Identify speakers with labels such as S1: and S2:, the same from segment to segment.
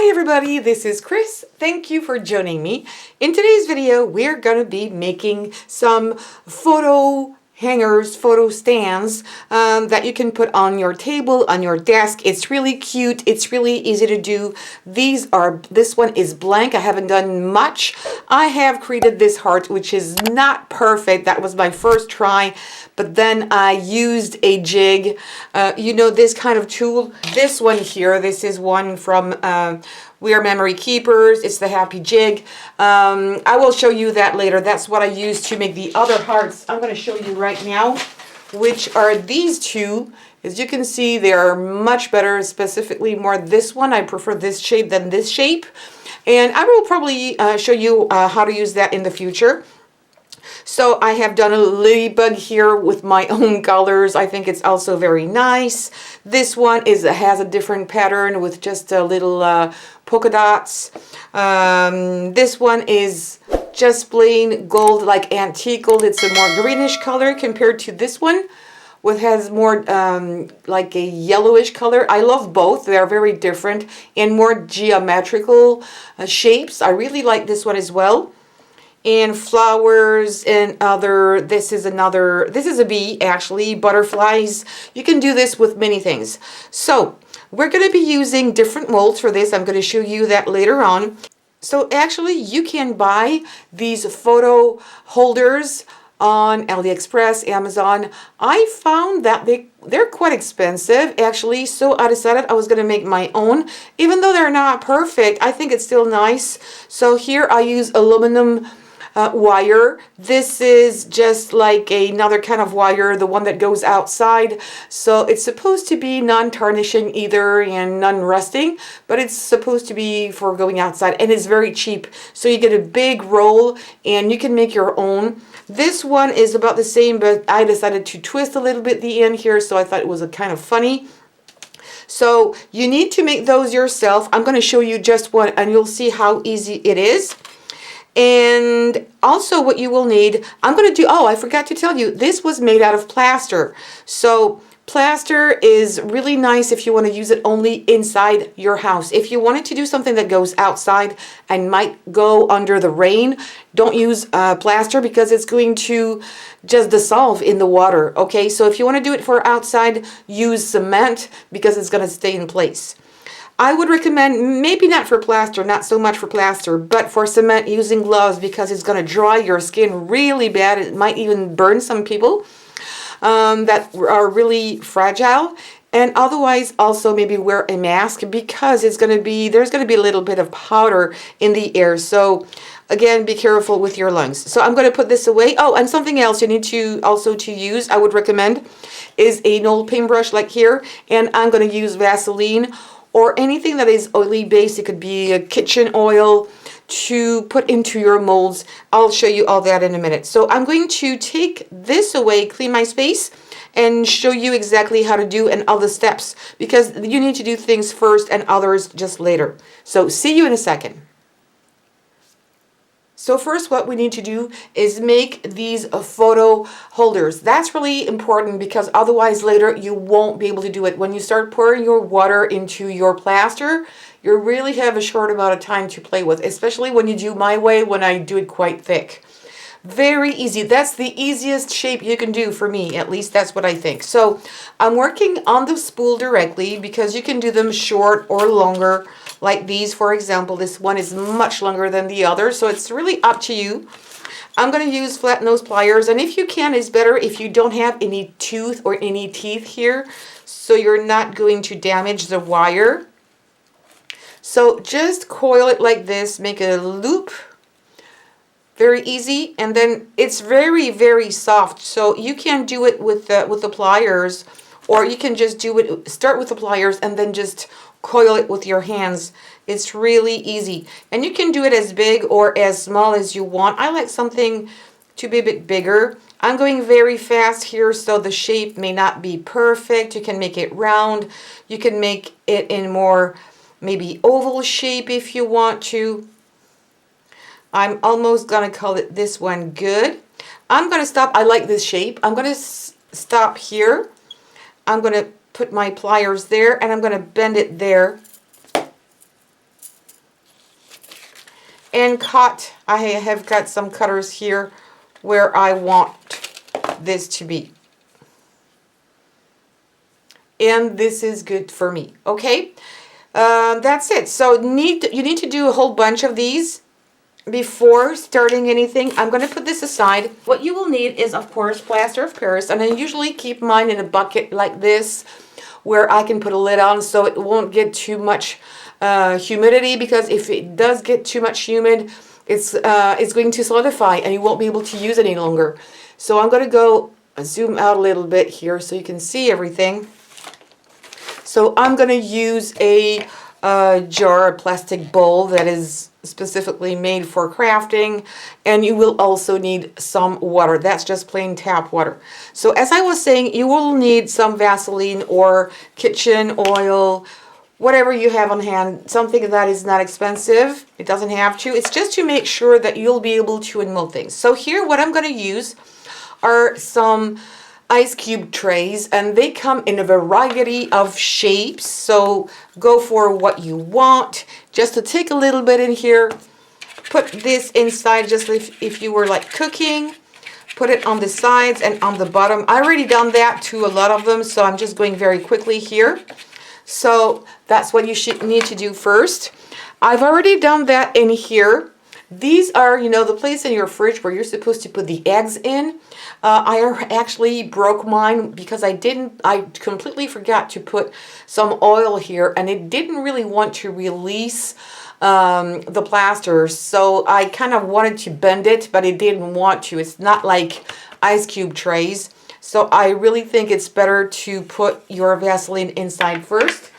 S1: Hi everybody, this is Chris. Thank you for joining me. In today's video, we're going to be making some photo hangers, photo stands that you can put on your table, on your desk. It's really cute. It's really easy to do. This one is blank. I haven't done much. I have created this heart, which is not perfect. That was my first try. But then I used a jig, this kind of tool. This one here, this is one from We Are Memory Keepers. It's the Happy Jig. I will show you that later. That's what I used to make the other hearts. I'm going to show you right now, which are these two. As you can see, they are much better, specifically more this one. I prefer this shape than this shape. And I will probably show you how to use that in the future. So I have done a ladybug here with my own colors. I think it's also very nice. This one has a different pattern with just a little polka dots. This one is just plain gold, like antique gold. It's a more greenish color compared to this one, which has more like a yellowish color. I love both. They are very different and more geometrical shapes. I really like this one as well. And flowers and this is a bee actually, butterflies. You can do this with many things. So we're going to be using different molds for this. I'm going to show you that later on. So actually you can buy these photo holders on AliExpress, Amazon. I found that they're quite expensive actually, so I decided I was going to make my own. Even though they're not perfect, I think it's still nice. So here I use aluminum wire. This is just like another kind of wire, the one that goes outside. So it's supposed to be non-tarnishing either and non-rusting, but it's supposed to be for going outside, and it's very cheap. So you get a big roll and you can make your own. This one is about the same, but I decided to twist a little bit the end here, so I thought it was a kind of funny. So you need to make those yourself. I'm going to show you just one and you'll see how easy it is. And also what you will need, I forgot to tell you, this was made out of plaster. So plaster is really nice if you want to use it only inside your house. If you wanted to do something that goes outside and might go under the rain, don't use plaster because it's going to just dissolve in the water. Okay, so if you want to do it for outside, use cement because it's going to stay in place. I would recommend, maybe not for plaster, not so much for plaster, but for cement, using gloves because it's going to dry your skin really bad. It might even burn some people that are really fragile. And otherwise, also maybe wear a mask because there's going to be a little bit of powder in the air. So again, be careful with your lungs. So I'm going to put this away. Oh, and something else you need to also use, I would recommend, is an old paintbrush like here. And I'm going to use Vaseline or anything that is oily based. It could be a kitchen oil to put into your molds. I'll show you all that in a minute. So I'm going to take this away, clean my space, and show you exactly how to do and all the steps, because you need to do things first and others just later. So see you in a second. So first what we need to do is make these photo holders. That's really important because otherwise later you won't be able to do it. When you start pouring your water into your plaster, you really have a short amount of time to play with, especially when you do my way, when I do it quite thick. Very easy. That's the easiest shape you can do for me, at least that's what I think. So I'm working on the spool directly because you can do them short or longer. Like these, for example, this one is much longer than the other, so it's really up to you. I'm going to use flat nose pliers, and if you can, it's better if you don't have any tooth or any teeth here, so you're not going to damage the wire. So just coil it like this, make a loop. Very easy, and then it's very, very soft, so you can do it with the pliers, or you can just start with the pliers and then just coil it with your hands. It's really easy, and you can do it as big or as small as you want. I like something to be a bit bigger. I'm going very fast here, so the shape may not be perfect. You can make it round. You can make it in more maybe oval shape if you want to. I'm almost gonna call it this one good. I'm gonna stop. I like this shape. I'm gonna stop here. I'm gonna put my pliers there and I'm gonna bend it there. and cut. I have got some cutters here where I want this to be. And this is good for me, okay? That's it. So you need to do a whole bunch of these before starting anything. I'm going to put this aside. What you will need is, of course, plaster of Paris, and I usually keep mine in a bucket like this where I can put a lid on so it won't get too much humidity, because if it does get too much humid, it's going to solidify and you won't be able to use it any longer. So I'm going to go zoom out a little bit here so you can see everything. So I'm going to use a jar, a plastic bowl that is specifically made for crafting, and you will also need some water. That's just plain tap water. So as I was saying, you will need some Vaseline or kitchen oil, whatever you have on hand, something that is not expensive. It doesn't have to. It's just to make sure that you'll be able to unmold things. So here what I'm going to use are some ice cube trays, and they come in a variety of shapes, so go for what you want. Just to take a little bit in here, put this inside, just if you were like cooking, put it on the sides and on the bottom. I already done that to a lot of them, so I'm just going very quickly here. So that's what you should need to do first. I've already done that in here. These are, you know, the place in your fridge where you're supposed to put the eggs in. I actually broke mine because I completely forgot to put some oil here, and it didn't really want to release the plaster. So I kind of wanted to bend it, but it didn't want to. It's not like ice cube trays. So I really think it's better to put your Vaseline inside first.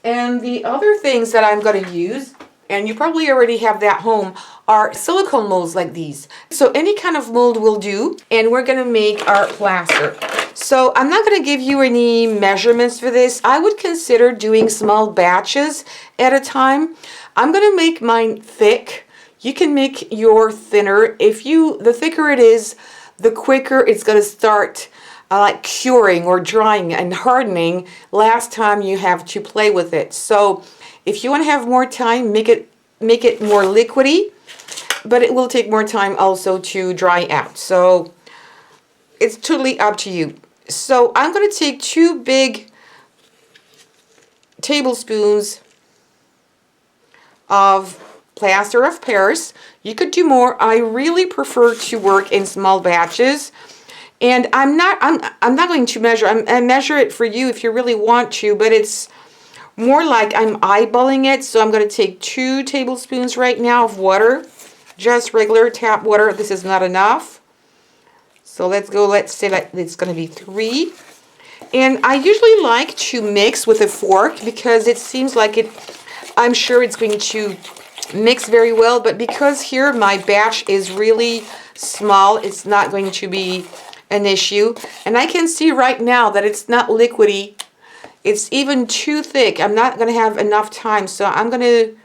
S1: And the other things that I'm going to use, and you probably already have that home, are silicone molds like these. So any kind of mold will do, and we're going to make our plaster. So I'm not going to give you any measurements for this. I would consider doing small batches at a time. I'm going to make mine thick. You can make your thinner. The thicker it is, the quicker it's going to start like curing or drying and hardening last time you have to play with it. So if you want to have more time, make it more liquidy, but it will take more time also to dry out. So it's totally up to you. So I'm going to take 2 big tablespoons of plaster of Paris. You could do more. I really prefer to work in small batches. And I'm not going to measure. I measure it for you if you really want to, but it's more like I'm eyeballing it. So I'm going to take 2 tablespoons right now of water, just regular tap water. This is not enough. So let's say that it's going to be 3. And I usually like to mix with a fork because it seems like I'm sure it's going to mix very well, but because here my batch is really small, it's not going to be an issue. And I can see right now that it's not liquidy. It's even too thick. I'm not going to have enough time, so I'm going to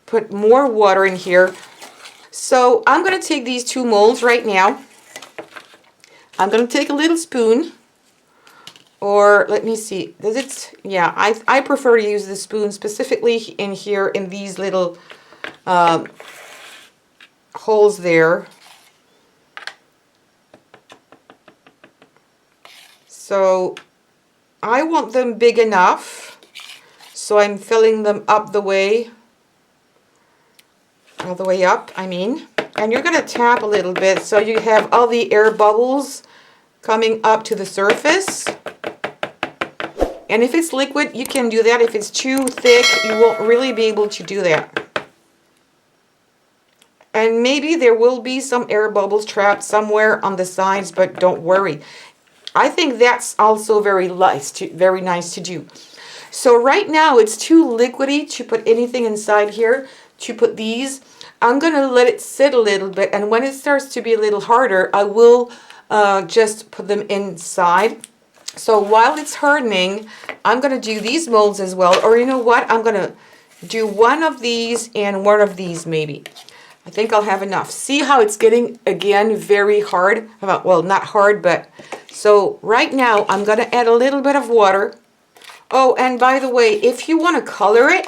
S1: put more water in here. So I'm going to take these 2 molds right now. I'm going to take a little spoon, or let me see, does it, yeah, I prefer to use the spoon specifically in here in these little holes there. So I want them big enough, so I'm filling them up all the way up, I mean. And you're going to tap a little bit so you have all the air bubbles coming up to the surface. And if it's liquid, you can do that. If it's too thick, you won't really be able to do that. And maybe there will be some air bubbles trapped somewhere on the sides, but don't worry. I think that's also very nice to do. So right now it's too liquidy to put anything inside here. To put these, I'm going to let it sit a little bit, and when it starts to be a little harder, I will just put them inside. So while it's hardening, I'm going to do these molds as well. Or you know what? I'm going to do one of these and one of these maybe. I think I'll have enough. See how it's getting, again, very hard? Well, not hard, but... So right now, I'm going to add a little bit of water. Oh, and by the way, if you want to color it,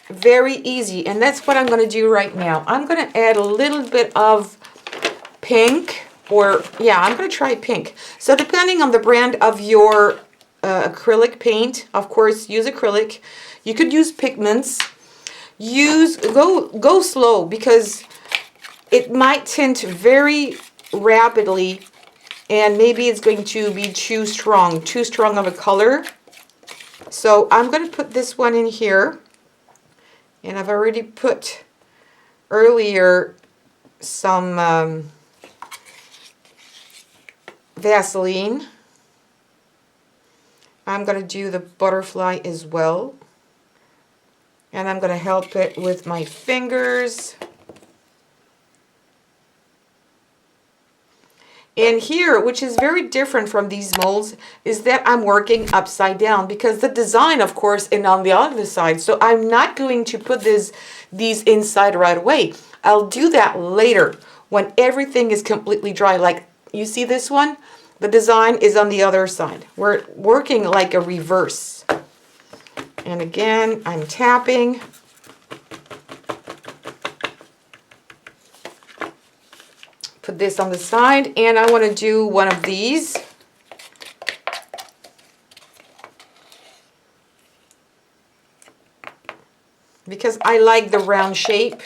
S1: very easy, and that's what I'm going to do right now. I'm going to add a little bit of pink, or yeah, I'm going to try pink. So depending on the brand of your acrylic paint, of course, use acrylic. You could use pigments. Go slow, because it might tint very rapidly, and maybe it's going to be too strong of a color. So I'm going to put this one in here, and I've already put earlier some Vaseline. I'm going to do the butterfly as well, and I'm going to help it with my fingers. And here, which is very different from these molds, is that I'm working upside down, because the design, of course, is on the other side. So I'm not going to put these inside right away. I'll do that later when everything is completely dry. Like, you see this one? The design is on the other side. We're working like a reverse. And again, I'm tapping. Put this on the side, and I want to do one of these. Because I like the round shape.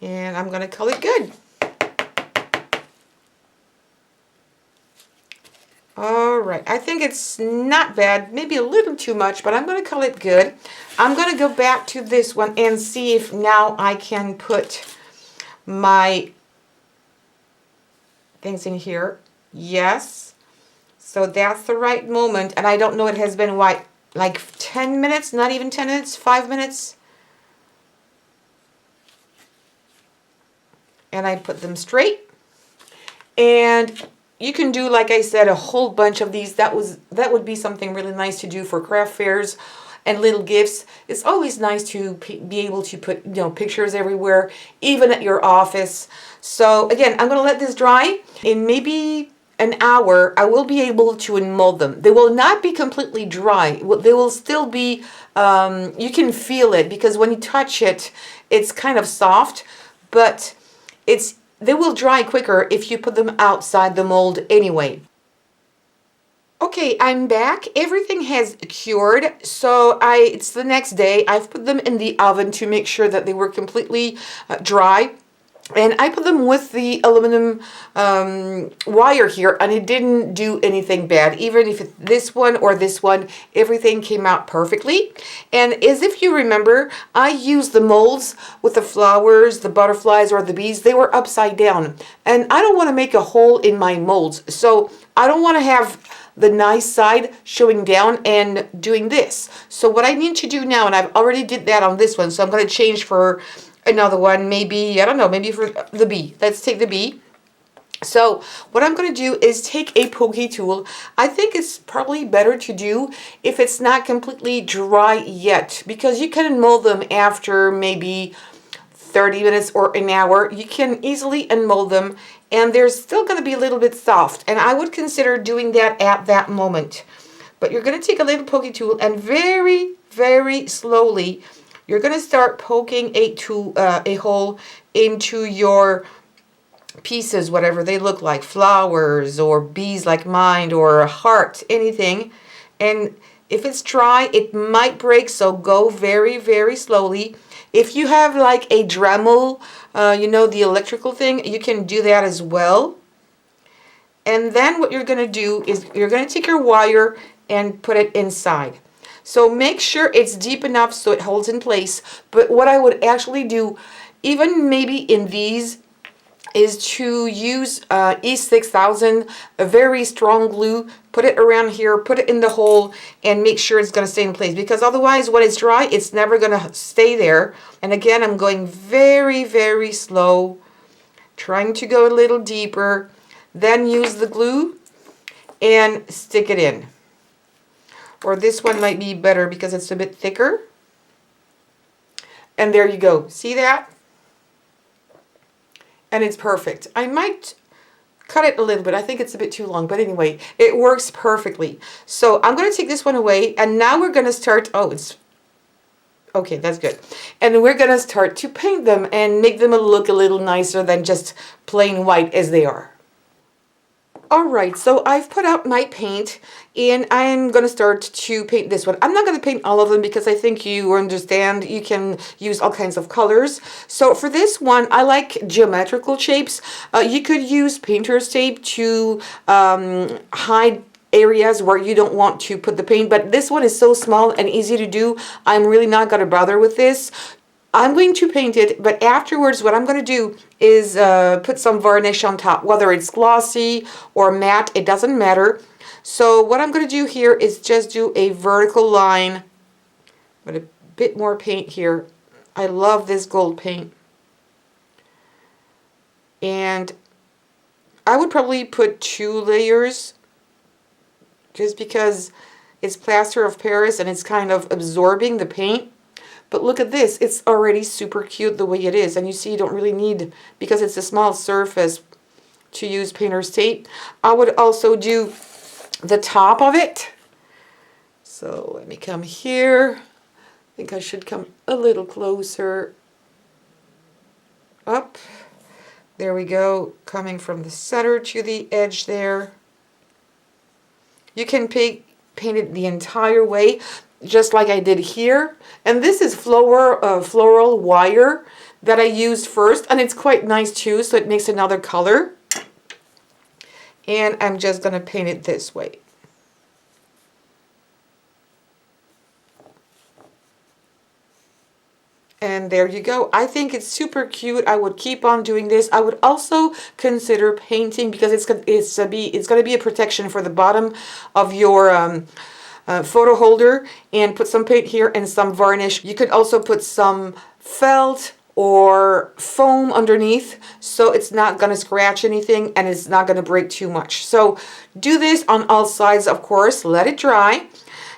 S1: And I'm going to call it good. Alright, I think it's not bad, maybe a little too much, but I'm going to call it good. I'm going to go back to this one and see if now I can put my things in here. Yes. So that's the right moment, and I don't know, it has been what, like 10 minutes, not even 10 minutes, 5 minutes. And I put them straight. And you can do, like I said, a whole bunch of these. That would be something really nice to do for craft fairs and little gifts. It's always nice to be able to put, you know, pictures everywhere, even at your office. So again, I'm going to let this dry. In maybe an hour, I will be able to mold them. They will not be completely dry. They will still be, you can feel it, because when you touch it, it's kind of soft, but they will dry quicker if you put them outside the mold anyway. Okay, I'm back. Everything has cured, so it's the next day. I've put them in the oven to make sure that they were completely dry. And I put them with the aluminum wire here, and it didn't do anything bad. Even if it's this one or this one, everything came out perfectly. And as if you remember, I used the molds with the flowers, the butterflies, or the bees. They were upside down. And I don't want to make a hole in my molds. So I don't want to have the nice side showing down and doing this. So what I need to do now, and I've already did that on this one, so I'm going to change for another one, maybe, I don't know, maybe for the bee. Let's take the bee. So what I'm going to do is take a pokey tool. I think it's probably better to do if it's not completely dry yet, because you can mold them after maybe 30 minutes or an hour. You can easily unmold them, and they're still going to be a little bit soft, and I would consider doing that at that moment. But you're going to take a little pokey tool, and very, very slowly you're going to start poking a hole into your pieces, whatever they look like, flowers or bees like mine, or a heart, anything. And if it's dry, it might break, so go very, very slowly. If you have like a Dremel, you know, the electrical thing, you can do that as well. And then what you're going to do is you're going to take your wire and put it inside. So make sure it's deep enough so it holds in place. But what I would actually do, even maybe in these, is to use E6000, a very strong glue, put it around here, put it in the hole, and make sure it's going to stay in place. Because otherwise, when it's dry, it's never going to stay there. And again, I'm going very, very slow, trying to go a little deeper. Then use the glue and stick it in. Or this one might be better because it's a bit thicker. And there you go. See that? And it's perfect. I might cut it a little bit. I think it's a bit too long, but anyway, it works perfectly. So I'm going to take this one away, and now we're going to start, oh, it's, okay, that's good. And we're going to start to paint them and make them look a little nicer than just plain white as they are. Alright, so I've put out my paint, and I'm going to start to paint this one. I'm not going to paint all of them because I think you understand you can use all kinds of colors. So for this one, I like geometrical shapes. You could use painter's tape to hide areas where you don't want to put the paint, but this one is so small and easy to do. I'm really not going to bother with this. I'm going to paint it, but afterwards what I'm going to do is put some varnish on top, whether it's glossy or matte, it doesn't matter. So what I'm going to do here is just do a vertical line with a bit more paint here. I love this gold paint. And I would probably put 2 layers just because it's plaster of Paris and it's kind of absorbing the paint. But look at this, it's already super cute the way it is. And you see you don't really need, because it's a small surface, to use painter's tape. I would also do the top of it. So let me come here. I think I should come a little closer. Up. There we go, coming from the center to the edge there. You can paint it the entire way, just like I did here. And this is floral wire that I used first, and it's quite nice too, so it makes another color. And I'm just going to paint it this way. And there you go. I think it's super cute. I would keep on doing this. I would also consider painting, because it's going to be a protection for the bottom of your photo holder, and put some paint here and some varnish. You could also put some felt or foam underneath, so it's not going to scratch anything and it's not going to break too much. So do this on all sides, of course, let it dry,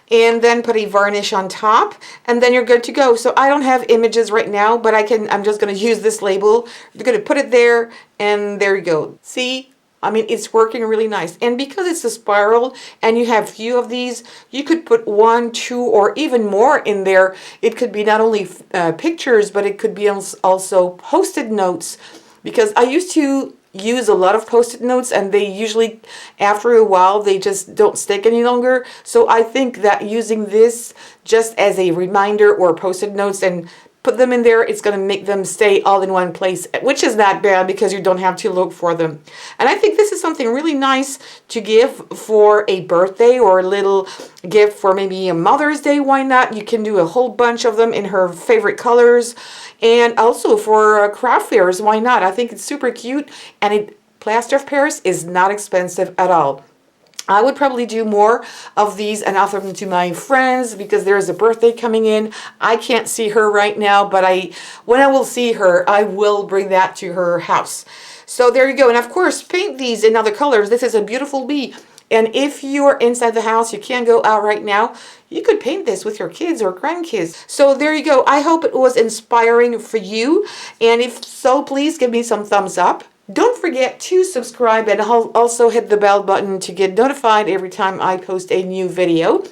S1: and then put a varnish on top, and then you're good to go. So I don't have images right now, but I'm just going to use this label. You're going to put it there, and there you go. See? I mean, it's working really nice. And because it's a spiral and you have few of these, you could put 1, 2, or even more in there. It could be not only pictures, but it could be also Post-it notes. Because I used to use a lot of Post-it notes, and they usually, after a while, they just don't stick any longer. So I think that using this just as a reminder or Post-it notes and put them in there, it's going to make them stay all in one place, which is not bad because you don't have to look for them. And I think this is something really nice to give for a birthday, or a little gift for maybe a Mother's Day. Why not? You can do a whole bunch of them in her favorite colors. And also for craft fairs, why not? I think it's super cute, and Plaster of Paris is not expensive at all. I would probably do more of these and offer them to my friends, because there is a birthday coming in. I can't see her right now, but when I will see her, I will bring that to her house. So there you go. And of course, paint these in other colors. This is a beautiful bee. And if you're inside the house, you can't go out right now, you could paint this with your kids or grandkids. So there you go. I hope it was inspiring for you. And if so, please give me some thumbs up. Don't forget to subscribe, and also hit the bell button to get notified every time I post a new video.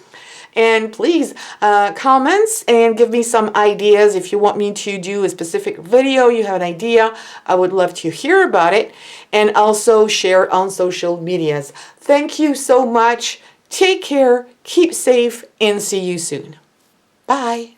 S1: And please comments and give me some ideas. If you want me to do a specific video, you have an idea, I would love to hear about it. And also share on social medias. Thank you so much. Take care, keep safe, and see you soon. Bye.